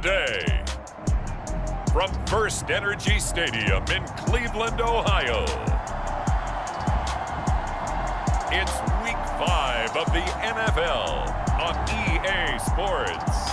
today. From First Energy Stadium in Cleveland, Ohio, it's Week 5 of the NFL on EA Sports.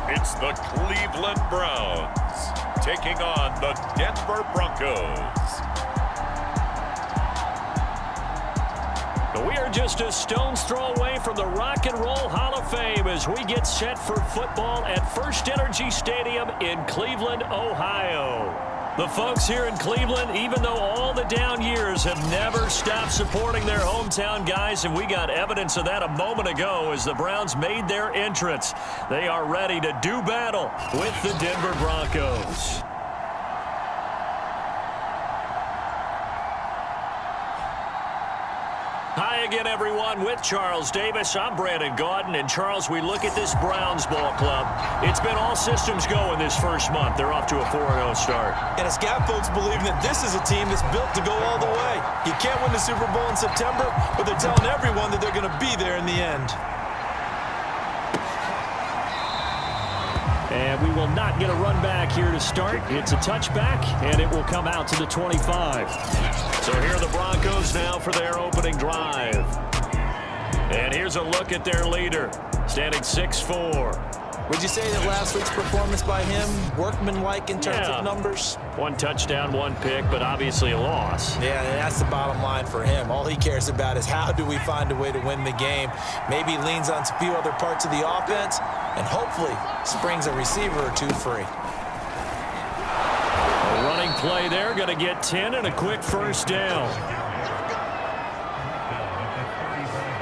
It's the Cleveland Browns taking on the Denver Broncos. We are just a stone's throw away from the Rock and Roll Hall of Fame as we get set for football at First Energy Stadium in Cleveland, Ohio. The folks here in Cleveland, even though all the down years, have never stopped supporting their hometown guys, and we got evidence of that a moment ago as the Browns made their entrance. They are ready to do battle with the Denver Broncos. Hi again, everyone. With Charles Davis, I'm Brandon Gaudin. And, Charles, we look at this Browns ball club. It's been all systems go in this first month. They're off to a 4-0 start. And it's got folks believing that this is a team that's built to go all the way. You can't win the Super Bowl in September, but they're telling everyone that they're going to be there in the end. And we will not get a run back here to start. It's a touchback, and it will come out to the 25. So here are the Broncos now for their opening drive. And here's a look at their leader, standing 6'4". Would you say that last week's performance by him, workmanlike in terms of numbers? One touchdown, one pick, but obviously a loss. Yeah, and that's the bottom line for him. All he cares about is how do we find a way to win the game. Maybe leans on a few other parts of the offense, and hopefully springs a receiver or two free. A running play there, going to get 10 and a quick first down.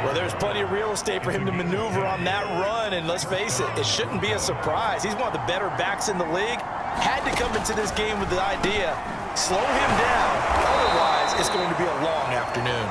Well, there's plenty of real estate for him to maneuver on that run, and let's face it, it shouldn't be a surprise. He's one of the better backs in the league. Had to come into this game with the idea, slow him down, otherwise it's going to be a long afternoon.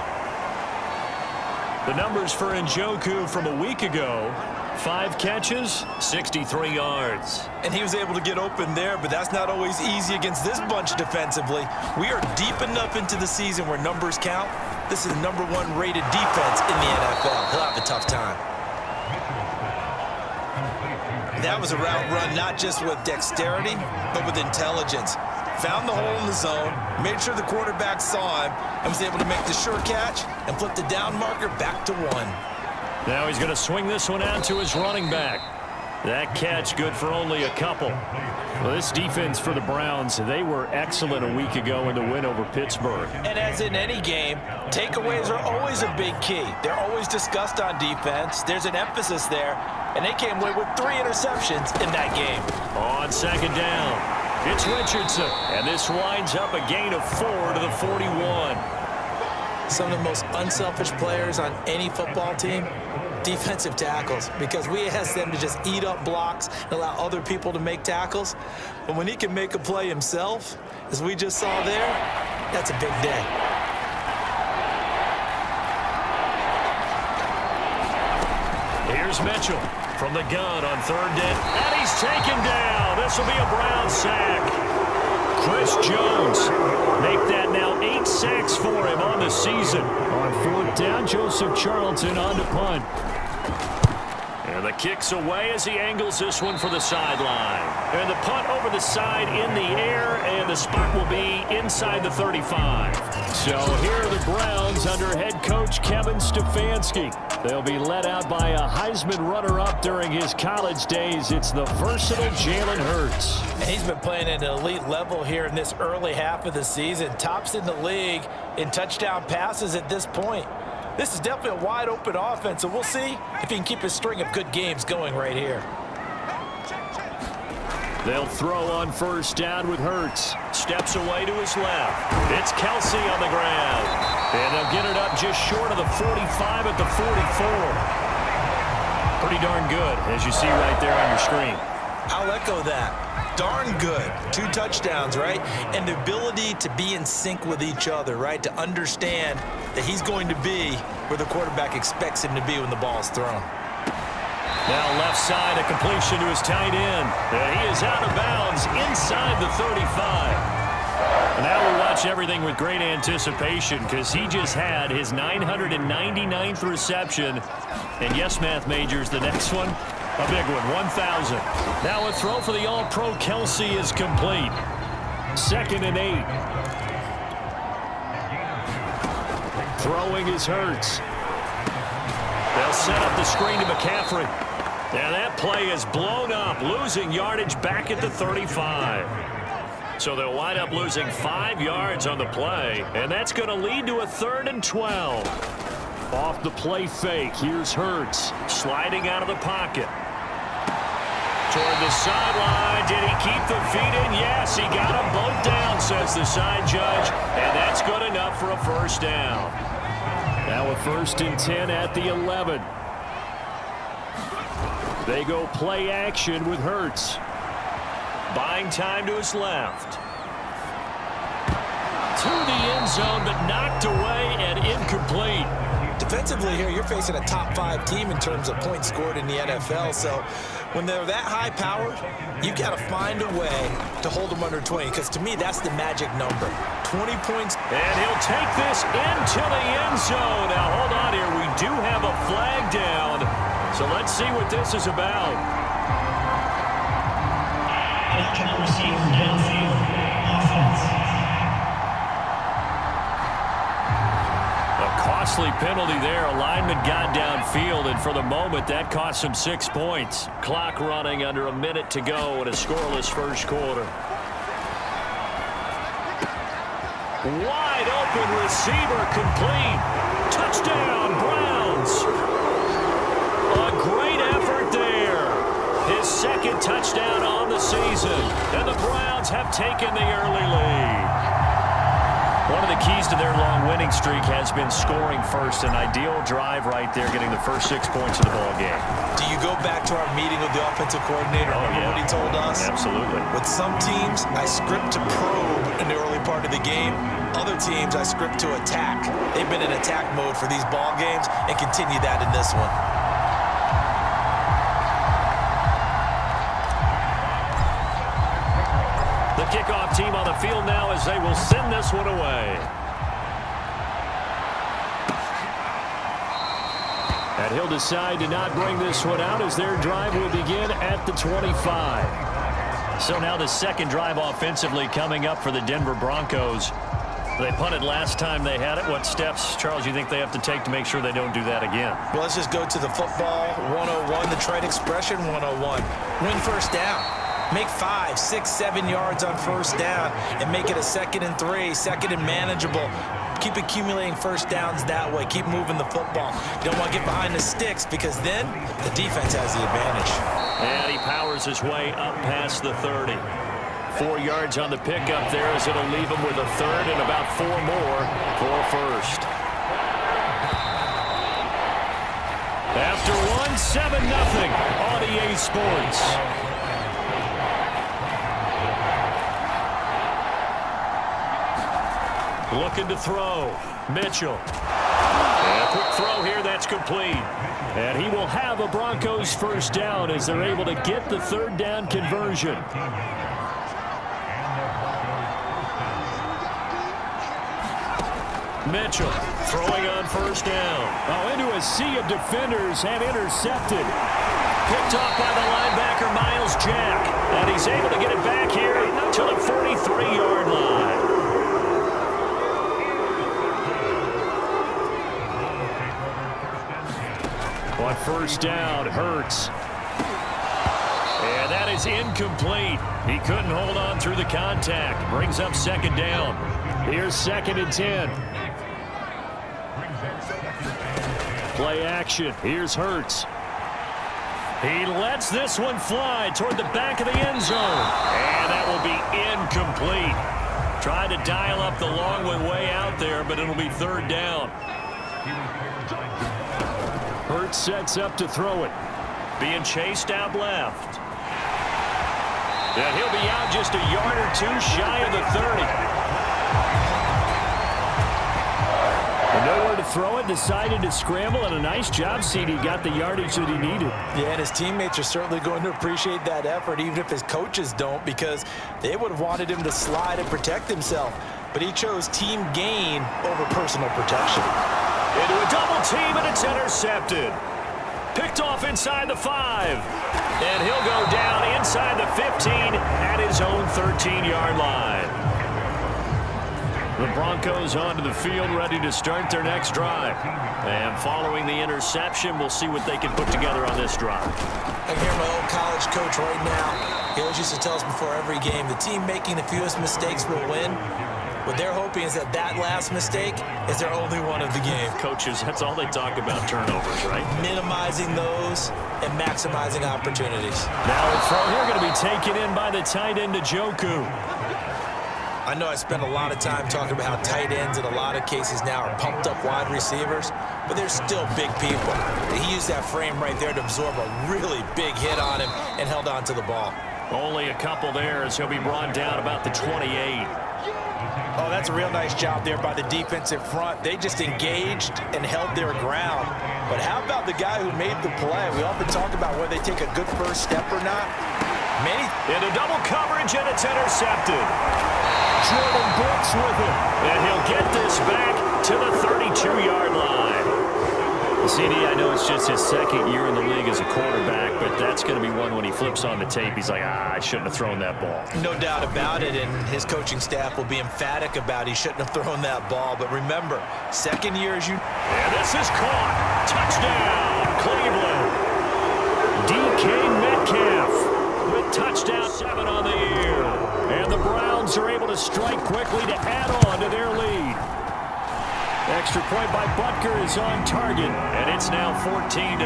The numbers for Njoku from a week ago: 5 catches, 63 yards. And he was able to get open there, but that's not always easy against this bunch defensively. We are deep enough into the season where numbers count. This is the #1 rated defense in the NFL. He'll have a tough time. That was a route run not just with dexterity, but with intelligence. Found the hole in the zone, made sure the quarterback saw him, and was able to make the sure catch and flip the down marker back to 1. Now he's going to swing this one out to his running back. That catch good for only a couple. Well, this defense for the Browns, they were excellent a week ago in the win over Pittsburgh. And as in any game, takeaways are always a big key. They're always discussed on defense. There's an emphasis there, and they came away with 3 interceptions in that game. On second down, it's Richardson, and this winds up a gain of 4 to the 41. Some of the most unselfish players on any football team, defensive tackles, because we ask them to just eat up blocks and allow other people to make tackles. But when he can make a play himself, as we just saw there, that's a big day. Here's Mitchell from the gun on 3rd down, and he's taken down. This will be a Brown sack. Chris Jones make that now 8 sacks for him on the season. On 4th down, Joseph Charlton on to punt. And the kick's away as he angles this one for the sideline. And the punt over the side in the air, and the spot will be inside the 35. So here are the Browns under head coach Kevin Stefanski. They'll be led out by a Heisman runner-up during his college days. It's the versatile Jalen Hurts. And he's been playing at an elite level here in this early half of the season. Tops in the league in touchdown passes at this point. This is definitely a wide-open offense, so we'll see if he can keep his string of good games going right here. They'll throw on 1st down with Hurts. Steps away to his left. It's Kelsey on the ground. And they'll get it up just short of the 45 at the 44. Pretty darn good, as you see right there on your screen. I'll echo that. darn good. 2 touchdowns, right? And the ability to be in sync with each other, right? To understand that he's going to be where the quarterback expects him to be when the ball is thrown. Now left side, a completion to his tight end. And he is out of bounds inside the 35. Now we watch everything with great anticipation because he just had his 999th reception. And yes, math majors, the next one, a big one, 1,000. Now a throw for the All-Pro Kelsey is complete. 2nd and 8. Throwing is Hurts. They'll set up the screen to McCaffrey. And that play is blown up, losing yardage back at the 35. So they'll wind up losing 5 yards on the play, and that's going to lead to a 3rd and 12. Off the play fake, here's Hurts, sliding out of the pocket. Toward the sideline, did he keep the feet in? Yes, he got them both down, says the side judge, and that's good enough for a 1st down. Now a 1st and 10 at the 11. They go play action with Hurts. Buying time to his left. To the end zone, but knocked away and incomplete. Defensively here, you're facing a top 5 team in terms of points scored in the NFL. So when they're that high powered, you've got to find a way to hold them under 20. Because to me, that's the magic number. 20 points. And he'll take this into the end zone. Now, hold on here. We do have a flag down. So let's see what this is about. Receiver downfield. Offense. A costly penalty there. A lineman got downfield, and for the moment, that cost him 6 points. Clock running under a minute to go in a scoreless 1st quarter. Wide open receiver complete. Touchdown, Browns. A great effort there. His 2nd touchdown on the season. And the Browns have taken the early lead. One of the keys to their long winning streak has been scoring first. An ideal drive right there, getting the first 6 points of the ball game. Do you go back to our meeting with the offensive coordinator? Remember what he told us? Absolutely. With some teams, I script to probe in the early part of the game. Other teams, I script to attack. They've been in attack mode for these ball games and continue that in this one. The kickoff team on the field now as they will send this one away. And he'll decide to not bring this one out as their drive will begin at the 25. So now the 2nd drive offensively coming up for the Denver Broncos. They punted last time they had it. What steps, Charles, you think they have to take to make sure they don't do that again? Well, let's just go to the football 101, the trade expression 101. Win 1st down. Make 5, 6, 7 yards on 1st down and make it a 2nd and 3, 2nd and manageable. Keep accumulating 1st downs that way. Keep moving the football. You don't want to get behind the sticks because then the defense has the advantage. And he powers his way up past the 30. 4 yards on the pickup there as it'll leave him with a 3rd and about 4 more for a 1st. After one, 7-0 on EA Sports. Looking to throw. Mitchell. And a quick throw here, that's complete. And he will have a Broncos 1st down as they're able to get the 3rd down conversion. Mitchell throwing on 1st down. Oh, into a sea of defenders and intercepted. Picked off by the linebacker, Miles Jack. And he's able to get it back here to the 43-yard line. On 1st down, Hurts. And that is incomplete. He couldn't hold on through the contact. Brings up 2nd down. Here's 2nd and 10. Play action. Here's Hurts. He lets this one fly toward the back of the end zone. And that will be incomplete. Tried to dial up the long one way out there, but it'll be 3rd down. Hurts sets up to throw it. Being chased out left. And he'll be out just a yard or two shy of the 30. Nowhere to throw it, decided to scramble, and a nice job, CD. Got the yardage that he needed. Yeah, and his teammates are certainly going to appreciate that effort, even if his coaches don't, because they would have wanted him to slide and protect himself. But he chose team gain over personal protection. Into a double team, and it's intercepted. Picked off inside the 5. And he'll go down inside the 15 at his own 13-yard line. The Broncos onto the field, ready to start their next drive. And following the interception, we'll see what they can put together on this drive. I hear my old college coach right now. He always used to tell us before every game, the team making the fewest mistakes will win. What they're hoping is that last mistake is their only one of the game. Coaches, that's all they talk about, turnovers, right? Minimizing those and maximizing opportunities. Now the throw here going to be taken in by the tight end, Njoku. I know I spend a lot of time talking about how tight ends in a lot of cases now are pumped up wide receivers, but they're still big people. He used that frame right there to absorb a really big hit on him and held on to the ball. Only a couple there as he'll be brought down about the 28. Oh, that's a real nice job there by the defensive front. They just engaged and held their ground. But how about the guy who made the play? We often talk about whether they take a good first step or not. Into double coverage, and it's intercepted. Jordan Brooks with it. And he'll get this back to the 32-yard line. CD, I know it's just his second year in the league as a quarterback, but that's going to be one when he flips on the tape. He's like, I shouldn't have thrown that ball. No doubt about it, and his coaching staff will be emphatic about he shouldn't have thrown that ball. But remember, second year as you... And this is caught. Touchdown, Cleveland. DK Metcalf with touchdown 7 on the year. And the Browns are able to strike quickly to add on to their lead. Extra point by Butker is on target, and it's now 14-0.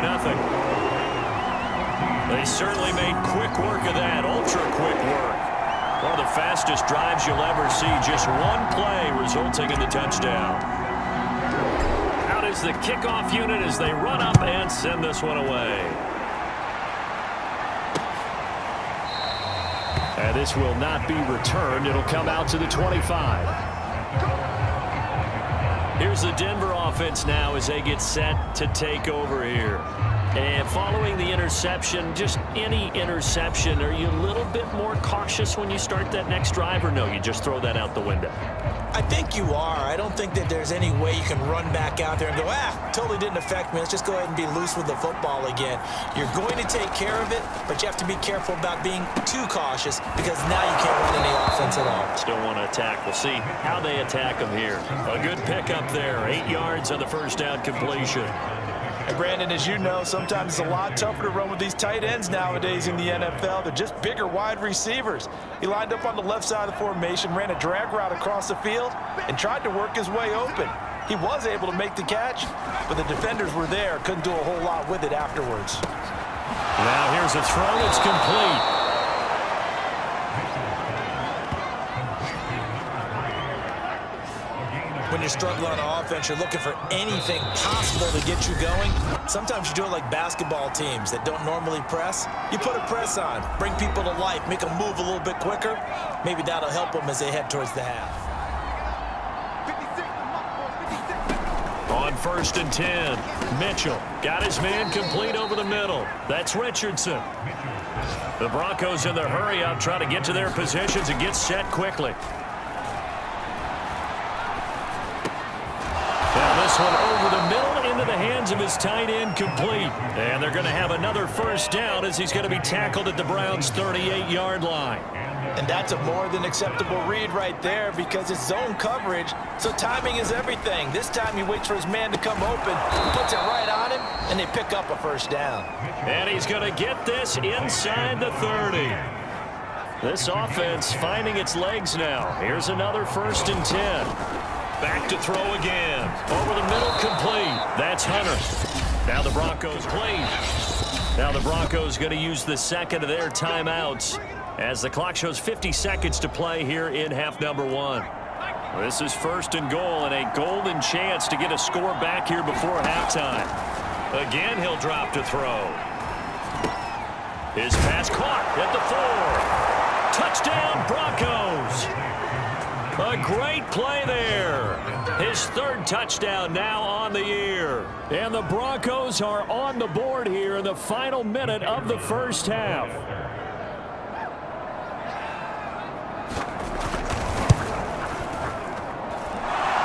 They certainly made quick work of that, ultra-quick work. One of the fastest drives you'll ever see, just one play resulting in the touchdown. Out is the kickoff unit as they run up and send this one away. And this will not be returned. It'll come out to the 25. Here's the Denver offense now as they get set to take over here. And following the interception, just any interception, are you a little bit more cautious when you start that next drive, or no, you just throw that out the window? I think you are. I don't think that there's any way you can run back out there and go, totally didn't affect me. Let's just go ahead and be loose with the football again. You're going to take care of it, but you have to be careful about being too cautious because now you can't run any offense at all. Still want to attack. We'll see how they attack them here. A good pickup there. 8 yards on the first down completion. And Brandon, as you know, sometimes it's a lot tougher to run with these tight ends nowadays in the NFL. They're just bigger wide receivers. He lined up on the left side of the formation, ran a drag route across the field, and tried to work his way open. He was able to make the catch, but the defenders were there, couldn't do a whole lot with it afterwards. Now here's a throw. It's complete. When you're struggling on offense, you're looking for anything possible to get you going. Sometimes you do it like basketball teams that don't normally press. You put a press on, bring people to life, make them move a little bit quicker. Maybe that'll help them as they head towards the half. On 1st and 10, Mitchell got his man complete over the middle. That's Richardson. The Broncos in their hurry up, trying to get to their positions and get set quickly. This one over the middle into the hands of his tight end, complete. And they're going to have another first down as he's going to be tackled at the Browns' 38-yard line. And that's a more than acceptable read right there because it's zone coverage, so timing is everything. This time he waits for his man to come open, puts it right on him, and they pick up a first down. And he's going to get this inside the 30. This offense finding its legs now. Here's another 1st and 10. Back to throw again. Over the middle, complete. That's Hunter. Now the Broncos play. Now the Broncos going to use the second of their timeouts as the clock shows 50 seconds to play here in half number 1. This is 1st and goal and a golden chance to get a score back here before halftime. Again, he'll drop to throw. His pass caught at the 4. Touchdown, Broncos. A great play there. His third touchdown now on the year. And the Broncos are on the board here in the final minute of the first half.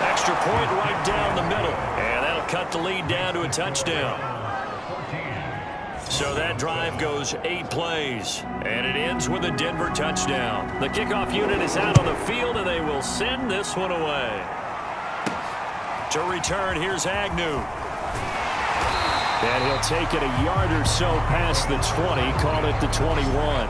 Extra point right down the middle. And that'll cut the lead down to a touchdown. So that drive goes 8 plays, and it ends with a Denver touchdown. The kickoff unit is out on the field, and they will send this one away. To return, here's Agnew. And he'll take it a yard or so past the 20, call it the 21.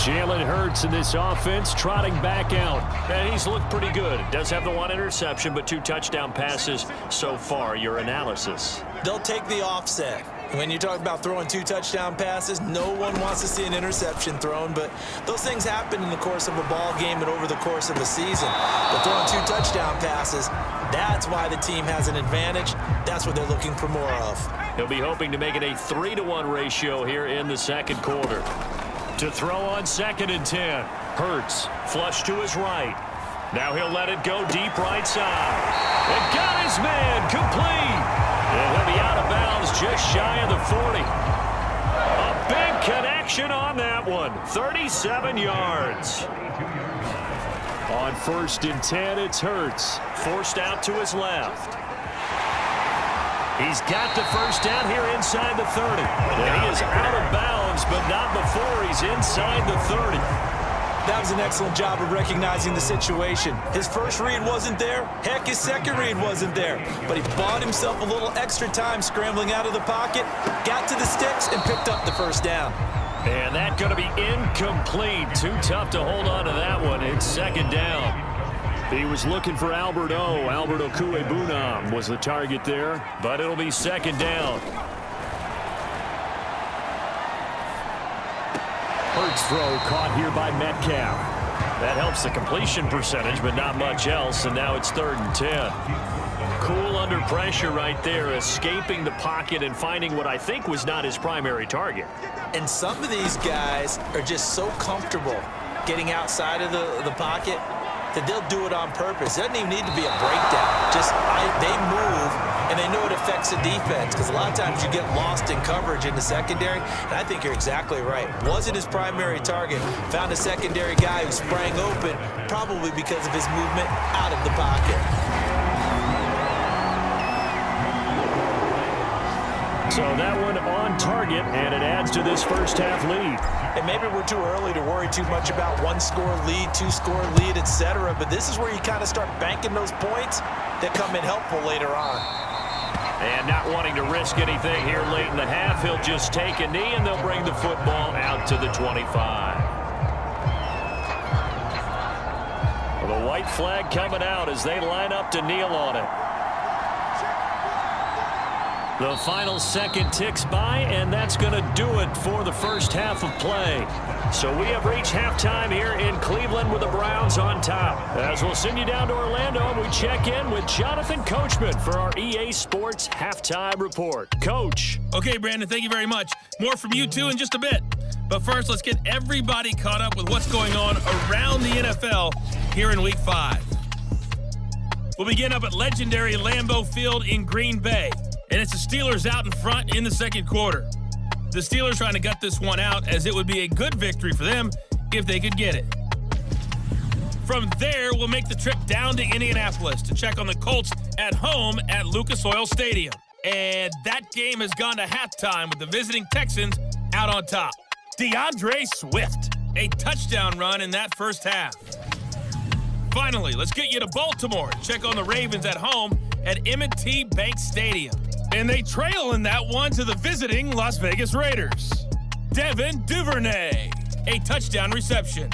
Jalen Hurts in this offense trotting back out. And he's looked pretty good. Does have the 1 interception, but 2 touchdown passes so far. Your analysis? They'll take the offset. When you talk about throwing 2 touchdown passes, no one wants to see an interception thrown, but those things happen in the course of a ball game and over the course of a season. But throwing 2 touchdown passes, that's why the team has an advantage. That's what they're looking for more of. He'll be hoping to make it a 3-to-1 ratio here in the second quarter. To throw on 2nd and 10. Hurts flush to his right. Now he'll let it go deep right side. And got his man complete. And he'll be out of bounds just shy of the 40. A big connection on that one. 37 yards. On 1st and 10, it's Hurts. Forced out to his left. He's got the first down here inside the 30. And he is out of bounds, but not before he's inside the 30. That was an excellent job of recognizing the situation. His first read wasn't there. Heck, his second read wasn't there. But he bought himself a little extra time scrambling out of the pocket, got to the sticks, and picked up the first down. And that's going to be incomplete. Too tough to hold on to that one. It's 2nd down. He was looking for Albert Okuebunam was the target there, but it'll be 2nd down. Hurts throw caught here by Metcalf. That helps the completion percentage, but not much else, and now it's 3rd and 10. Cool under pressure right there, escaping the pocket and finding what I think was not his primary target. And some of these guys are just so comfortable getting outside of the pocket that they'll do it on purpose. It doesn't even need to be a breakdown. Just they move, and they know it affects the defense, because a lot of times you get lost in coverage in the secondary, and I think you're exactly right. Wasn't his primary target. Found a secondary guy who sprang open, probably because of his movement out of the pocket. So that one on target, and it adds to this first half lead. And maybe we're too early to worry too much about 1-score lead, 2-score lead, etc. But this is where you kind of start banking those points that come in helpful later on. And not wanting to risk anything here late in the half, he'll just take a knee, and they'll bring the football out to the 25. Well, the white flag coming out as they line up to kneel on it. The final second ticks by, and that's going to do it for the first half of play. So we have reached halftime here in Cleveland with the Browns on top. As we'll send you down to Orlando, and we check in with Jonathan Coachman for our EA Sports Halftime Report. Coach. Okay, Brandon, thank you very much. More from you two in just a bit. But first, let's get everybody caught up with what's going on around the NFL here in Week 5. We'll begin up at legendary Lambeau Field in Green Bay. And it's the Steelers out in front in the second quarter. The Steelers trying to gut this one out, as it would be a good victory for them if they could get it. From there, we'll make the trip down to Indianapolis to check on the Colts at home at Lucas Oil Stadium. And that game has gone to halftime with the visiting Texans out on top. DeAndre Swift, a touchdown run in that first half. Finally, let's get you to Baltimore and check on the Ravens at home at M&T Bank Stadium. And they trail in that one to the visiting Las Vegas Raiders. Devin Duvernay, a touchdown reception.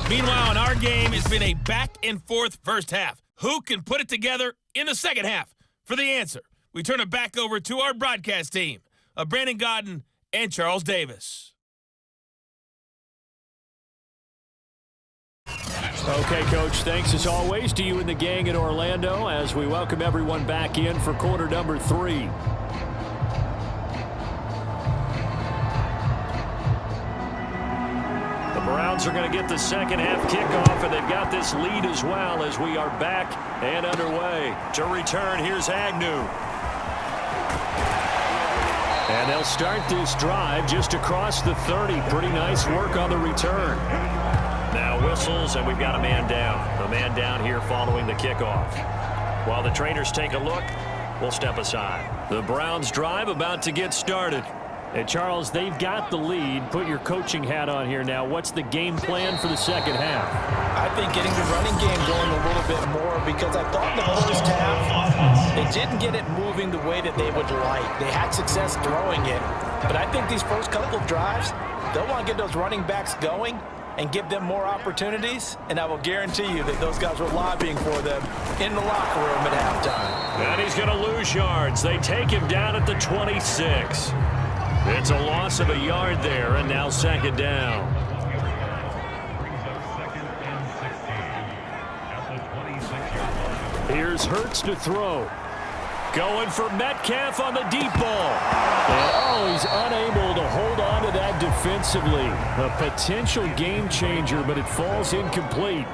Meanwhile, in our game, it's been a back-and-forth first half. Who can put it together in the second half? For the answer, we turn it back over to our broadcast team of Brandon Godden and Charles Davis. Okay, Coach, thanks as always to you and the gang in Orlando as we welcome everyone back in for quarter number 3. Browns are going to get the second half kickoff, and they've got this lead as well as we are back and underway. To return, here's Agnew. And they'll start this drive just across the 30. Pretty nice work on the return. Now whistles, and we've got a man down. A man down here following the kickoff. While the trainers take a look, we'll step aside. The Browns drive about to get started. Hey, Charles, they've got the lead. Put your coaching hat on here now. What's the game plan for the second half? I think getting the running game going a little bit more, because I thought the first half, they didn't get it moving the way that they would like. They had success throwing it, but I think these first couple of drives, they'll want to get those running backs going and give them more opportunities, and I will guarantee you that those guys were lobbying for them in the locker room at halftime. And he's going to lose yards. They take him down at the 26. It's a loss of a yard there, and now second down. Here's Hurts to throw. Going for Metcalf on the deep ball. And, he's unable to hold on to that defensively. A potential game changer, but it falls incomplete.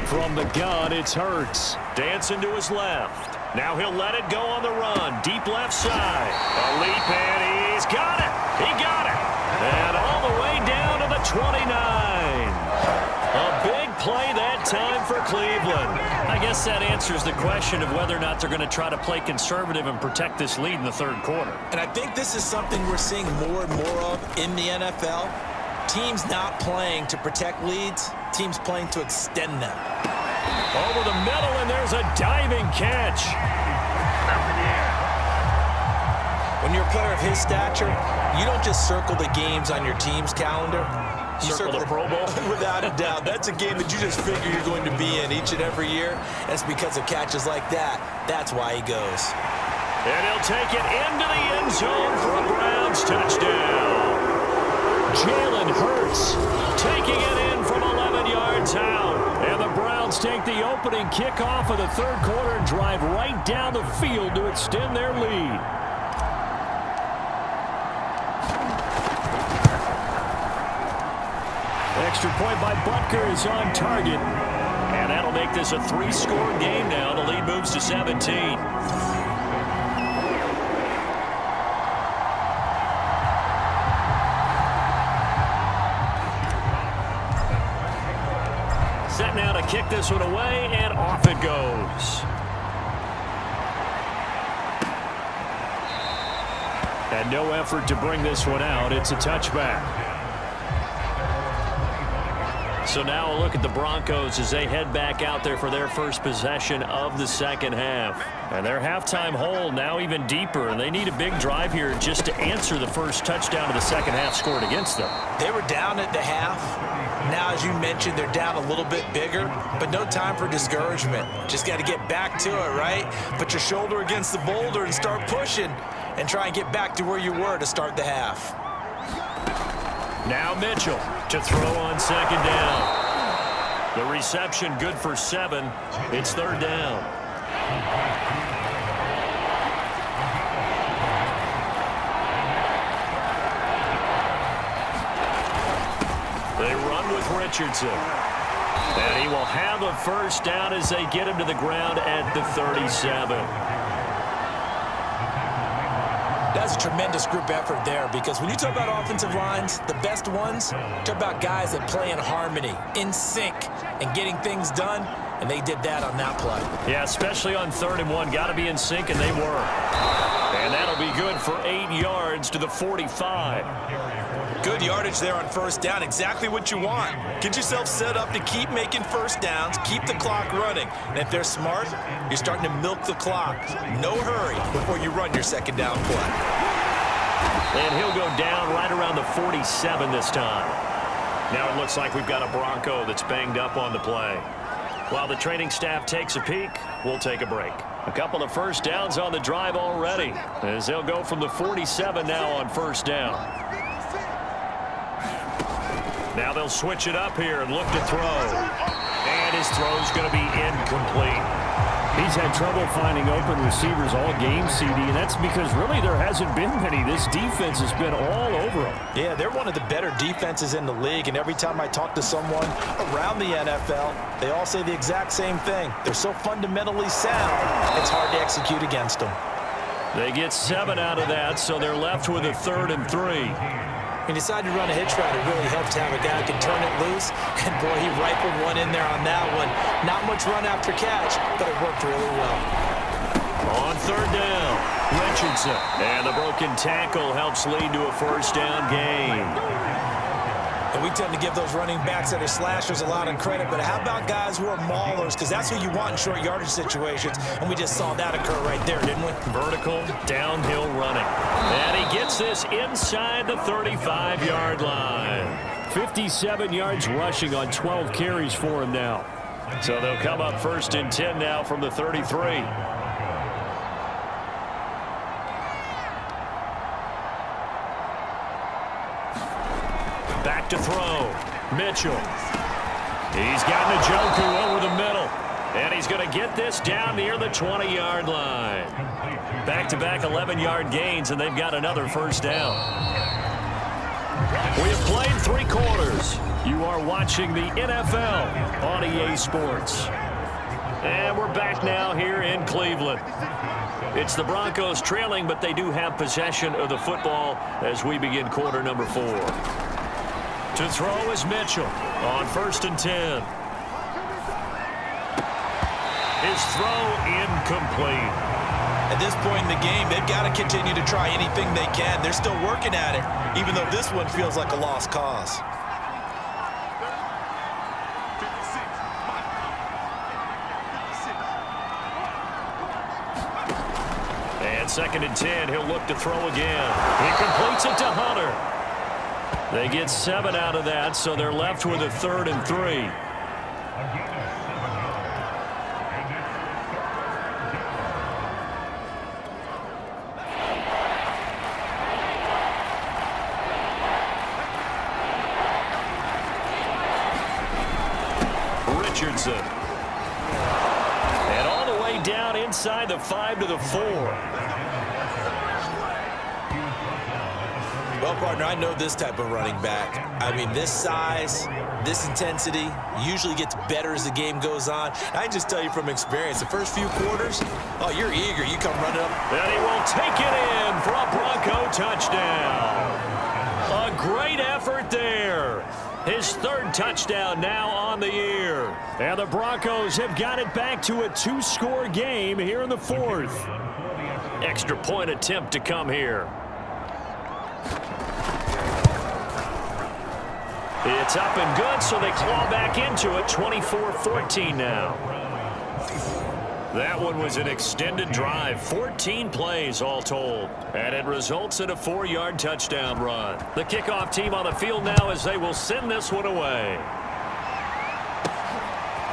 From the gun, it's Hurts. Dancing to his left. Now he'll let it go on the run. Deep left side. A leap, and he's got it. He got it. And all the way down to the 29. A big play that time for Cleveland. I guess that answers the question of whether or not they're going to try to play conservative and protect this lead in the third quarter. And I think this is something we're seeing more and more of in the NFL. Teams not playing to protect leads, teams playing to extend them. Over the middle, and there's a diving catch. When you're a player of his stature, you don't just circle the games on your team's calendar. You Circle the Pro Bowl? Without a doubt. That's a game that you just figure you're going to be in each and every year. And it's because of catches like that. That's why he goes. And he'll take it into the end zone for a Browns touchdown. Jalen Hurts Taking it in from 11 yards out. And the Browns take the opening kickoff of the third quarter and drive right down the field to extend their lead. Extra point by Butker is on target. And that'll make this a 3-score game now. The lead moves to 17. Set now to kick this one away, and off it goes. And no effort to bring this one out. It's a touchback. So now a look at the Broncos as they head back out there for their first possession of the second half. And their halftime hole now even deeper, and they need a big drive here just to answer the first touchdown of the second half scored against them. They were down at the half. Now, as you mentioned, they're down a little bit bigger, but no time for discouragement. Just got to get back to it, right? Put your shoulder against the boulder and start pushing and try and get back to where you were to start the half. Now Mitchell to throw on second down. The reception good for 7. It's third down. They run with Richardson. And he will have a first down as they get him to the ground at the 37. That's a tremendous group effort there, because when you talk about offensive lines, the best ones, talk about guys that play in harmony, in sync, and getting things done, and they did that on that play. Yeah, especially on 3rd and 1. Got to be in sync, and they were. And that'll be good for 8 yards to the 45. Good yardage there on first down. Exactly what you want. Get yourself set up to keep making first downs, keep the clock running. And if they're smart, you're starting to milk the clock. No hurry before you run your second down play. And he'll go down right around the 47 this time. Now it looks like we've got a Bronco that's banged up on the play. While the training staff takes a peek, we'll take a break. A couple of first downs on the drive already, as they'll go from the 47 now on first down. Now they'll switch it up here and look to throw. And his throw's going to be incomplete. He's had trouble finding open receivers all game, CD, and that's because really there hasn't been many. This defense has been all over them. Yeah, they're one of the better defenses in the league, and every time I talk to someone around the NFL, they all say the exact same thing. They're so fundamentally sound, it's hard to execute against them. They get 7 out of that, so they're left with a 3rd and 3. He decided to run a hitch route. It really helped to have a guy who can turn it loose. And, boy, he rifled one in there on that one. Not much run after catch, but it worked really well. On 3rd down, Richardson. And the broken tackle helps lead to a 1st down gain. And we tend to give those running backs that are slashers a lot of credit, but how about guys who are maulers? Because that's who you want in short yardage situations, and we just saw that occur right there, didn't we? Vertical, downhill running. And he gets this inside the 35-yard line. 57 yards rushing on 12 carries for him now. So they'll come up 1st and 10 now from the 33. Back to throw. Mitchell. He's got Njoku over the middle. And he's going to get this down near the 20-yard line. Back-to-back 11-yard gains, and they've got another 1st down. We have played 3 quarters. You are watching the NFL on EA Sports. And we're back now here in Cleveland. It's the Broncos trailing, but they do have possession of the football as we begin quarter number 4. To throw is Mitchell on 1st and 10. His throw incomplete. At this point in the game, they've got to continue to try anything they can. They're still working at it, even though this one feels like a lost cause. And 2nd and 10, he'll look to throw again. He completes it to Hunter. They get 7 out of that, so they're left with a 3rd and 3. Richardson. And all the way down inside the 5 to the 4. Well, partner, I know this type of running back. I mean, this size, this intensity usually gets better as the game goes on. I can just tell you from experience, the first few quarters, oh, you're eager. You come running up. And he will take it in for a Bronco touchdown. A great effort there. His 3rd touchdown now on the year. And the Broncos have got it back to a 2-score game here in the 4th. Extra point attempt to come here. It's up and good, so they claw back into it. 24-14 now. That one was an extended drive. 14 plays all told. And it results in a 4-yard touchdown run. The kickoff team on the field now as they will send this one away.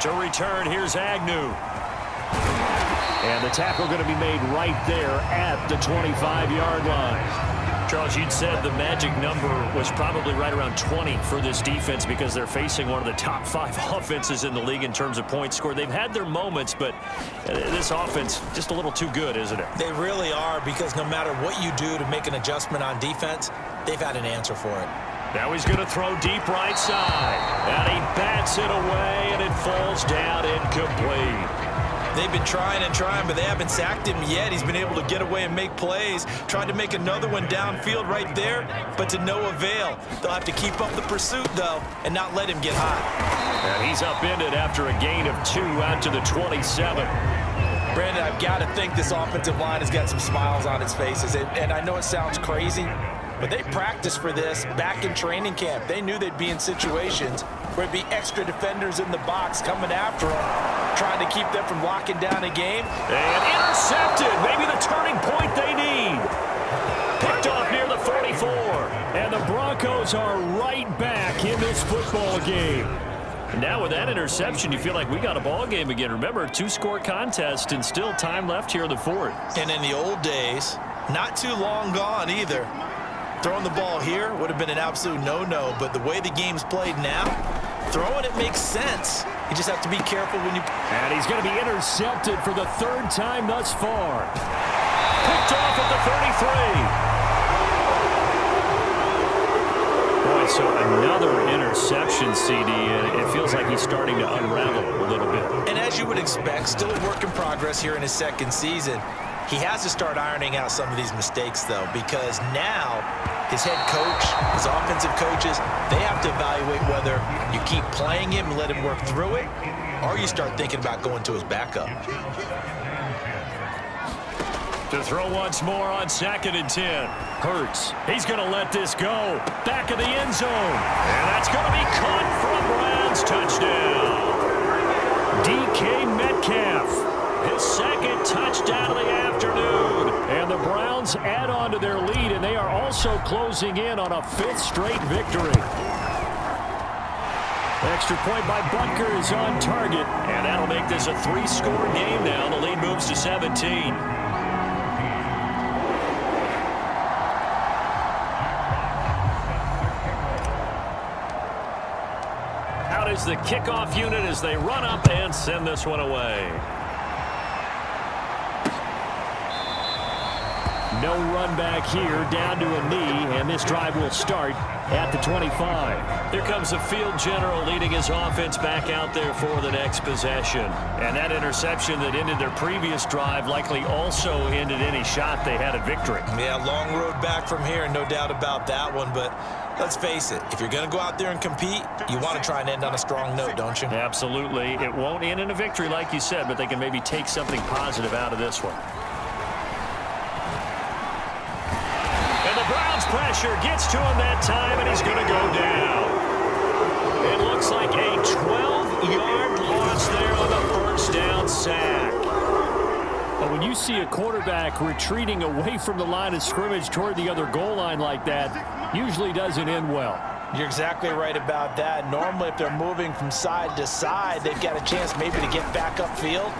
To return, here's Agnew. And the tackle going to be made right there at the 25-yard line. Charles, you'd said the magic number was probably right around 20 for this defense because they're facing one of the top 5 offenses in the league in terms of points scored. They've had their moments, but this offense just a little too good, isn't it? They really are, because no matter what you do to make an adjustment on defense, they've had an answer for it. Now he's going to throw deep right side. And he bats it away, and it falls down incomplete. They've been trying and trying, but they haven't sacked him yet. He's been able to get away and make plays. Tried to make another one downfield right there, but to no avail. They'll have to keep up the pursuit, though, and not let him get hot. And he's upended after a gain of 2 out to the 27. Brandon, I've got to think this offensive line has got some smiles on its faces. And I know it sounds crazy, but they practiced for this back in training camp. They knew they'd be in situations where it'd be extra defenders in the box coming after them, trying to keep them from locking down a game. And intercepted. Maybe the turning point they need. Picked off near the 44. And the Broncos are right back in this football game. And now with that interception, you feel like we got a ball game again. Remember, 2-score contest and still time left here in the 4th. And in the old days, not too long gone either, throwing the ball here would have been an absolute no-no, but the way the game's played now, throwing it makes sense. You just have to be careful when you... And he's going to be intercepted for the third time thus far. Picked off at the 33. Boy, so another interception, CD, and it feels like he's starting to unravel a little bit. And as you would expect, still a work in progress here in his second season. He has to start ironing out some of these mistakes, though, because now his head coach, his offensive coaches, they have to evaluate whether you keep playing him and let him work through it, or you start thinking about going to his backup. To throw once more on 2nd and 10. Hurts. He's going to let this go. Back of the end zone. And that's going to be caught for a Browns touchdown. DK Metcalf. His second touchdown of the afternoon. And the Browns add on to their lead, and they are also closing in on a 5th straight victory. Extra point by Butker is on target, and that'll make this a 3-score game now. The lead moves to 17. Out is the kickoff unit as they run up and send this one away. No run back here, down to a knee, and this drive will start at the 25. Here comes the field general leading his offense back out there for the next possession. And that interception that ended their previous drive likely also ended any shot they had at victory. Yeah, long road back from here, no doubt about that one, but let's face it, if you're going to go out there and compete, you want to try and end on a strong note, don't you? Absolutely. It won't end in a victory like you said, but they can maybe take something positive out of this one. Browns pressure gets to him that time, and he's going to go down. It looks like a 12-yard loss there on the first down sack. But when you see a quarterback retreating away from the line of scrimmage toward the other goal line like that, usually doesn't end well. You're exactly right about that. Normally, if they're moving from side to side, they've got a chance maybe to get back upfield.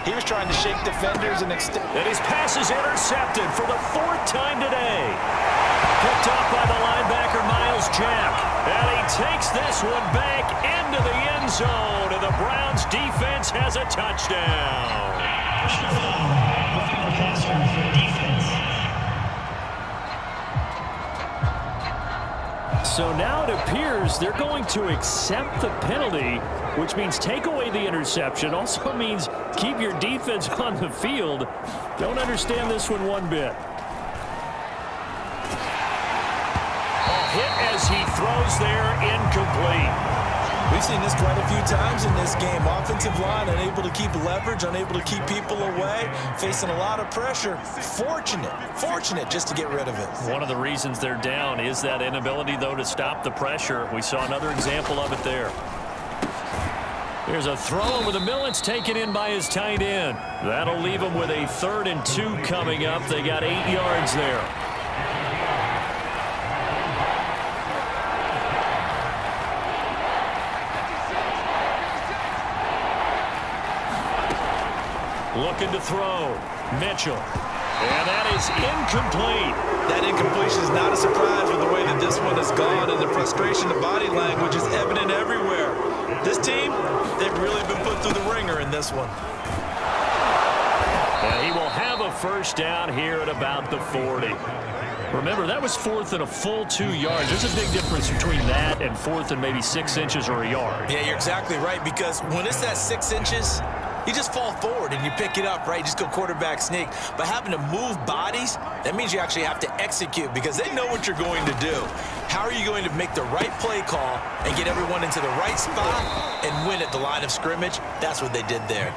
He was trying to shake defenders and extend. And his pass is intercepted for the 4th time today. Picked off by the linebacker, Miles Jack. And he takes this one back into the end zone. And the Browns defense has a touchdown. Personal foul, roughing the passer for defense. So now it appears they're going to accept the penalty, which means take away the interception. Also means keep your defense on the field. Don't understand this one bit. Hit as he throws there, incomplete. We've seen this quite a few times in this game. Offensive line unable to keep leverage, unable to keep people away, facing a lot of pressure. Fortunate just to get rid of it. One of the reasons they're down is that inability, though, to stop the pressure. We saw another example of it there. There's a throw over the middle. It's taken in by his tight end. That'll leave him with a 3rd and 2 coming up. They got 8 yards there. Looking to throw. Mitchell. And that is incomplete. That incompletion is not a surprise with the way that this one has gone, and the frustration, the body language is evident everywhere. This team, they've really been put through the ringer in this one. And he will have a first down here at about the 40. Remember, that was 4th and a full 2 yards. There's a big difference between that and 4th and maybe 6 inches or a yard. Yeah, you're exactly right, because when it's that 6 inches, you just fall forward and you pick it up, right? You just go quarterback sneak. But having to move bodies, that means you actually have to execute because they know what you're going to do. How are you going to make the right play call and get everyone into the right spot and win at the line of scrimmage? That's what they did there.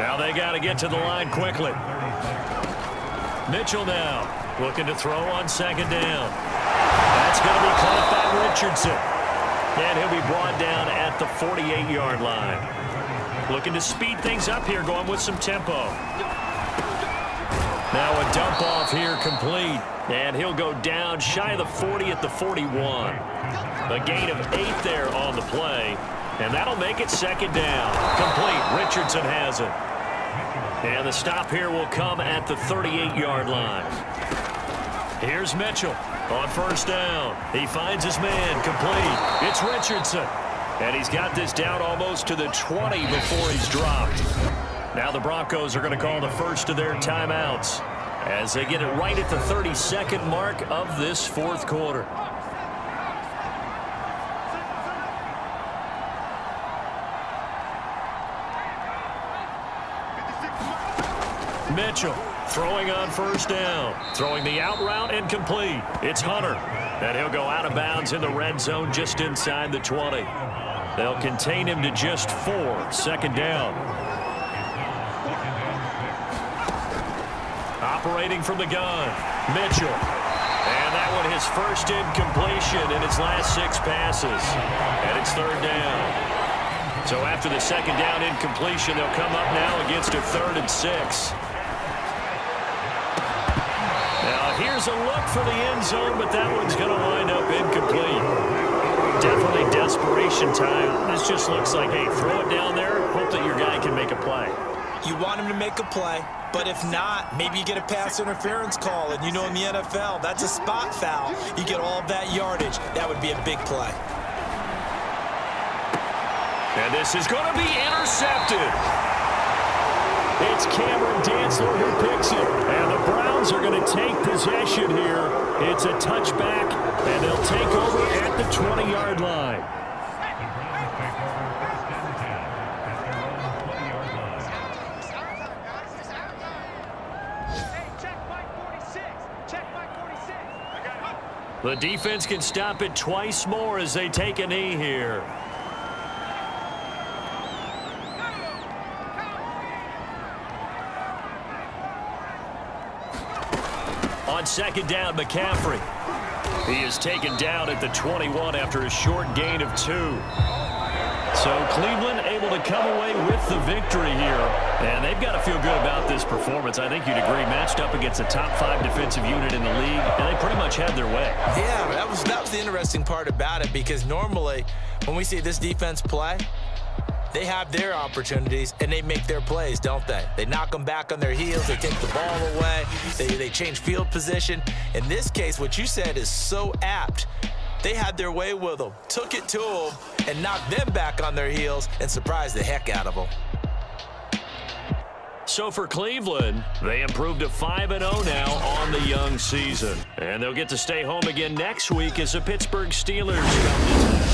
Now they got to get to the line quickly. Mitchell now looking to throw on 2nd down. That's going to be caught by Richardson. And he'll be brought down at the 48-yard line. Looking to speed things up here, going with some tempo. Now a dump off here complete. And he'll go down shy of the 40 at the 41. A gain of 8 there on the play. And that'll make it 2nd down. Complete. Richardson has it. And the stop here will come at the 38-yard line. Here's Mitchell on 1st down. He finds his man complete. It's Richardson. And he's got this down almost to the 20 before he's dropped. Now the Broncos are going to call the first of their timeouts as they get it right at the 32nd mark of this fourth quarter. Mitchell throwing on first down. Throwing the out route incomplete. It's Hunter. And he'll go out of bounds in the red zone just inside the 20. They'll contain him to just 4. Second down. Operating from the gun, Mitchell. And that one his first incompletion in his last 6 passes. And it's third down. So after the second down incompletion, they'll come up now against a 3rd and 6. Now here's a look for the end zone, but that one's going to wind up incomplete. Definitely desperation time. This just looks like, hey, throw it down there, hope that your guy can make a play. You want him to make a play, but if not, maybe you get a pass interference call, and you know in the NFL, that's a spot foul. You get all of that yardage. That would be a big play. And this is going to be intercepted. It's Cameron Dantzler who picks it. And the Browns are going to take possession here. It's a touchback, and they'll take over at the 20-yard line. The defense can stop it twice more as they take a knee here. On second down, McCaffrey. He is taken down at the 21 after a short gain of 2. So Cleveland able to come away with the victory here. And they've got to feel good about this performance. I think you'd agree, matched up against a top 5 defensive unit in the league, and they pretty much had their way. Yeah, that was the interesting part about it, because normally when we see this defense play, they have their opportunities, and they make their plays, don't they? They knock them back on their heels. They take the ball away. They change field position. In this case, what you said is so apt. They had their way with them, took it to them, and knocked them back on their heels and surprised the heck out of them. So for Cleveland, they improved to 5-0 now on the young season. And they'll get to stay home again next week as the Pittsburgh Steelers come to town.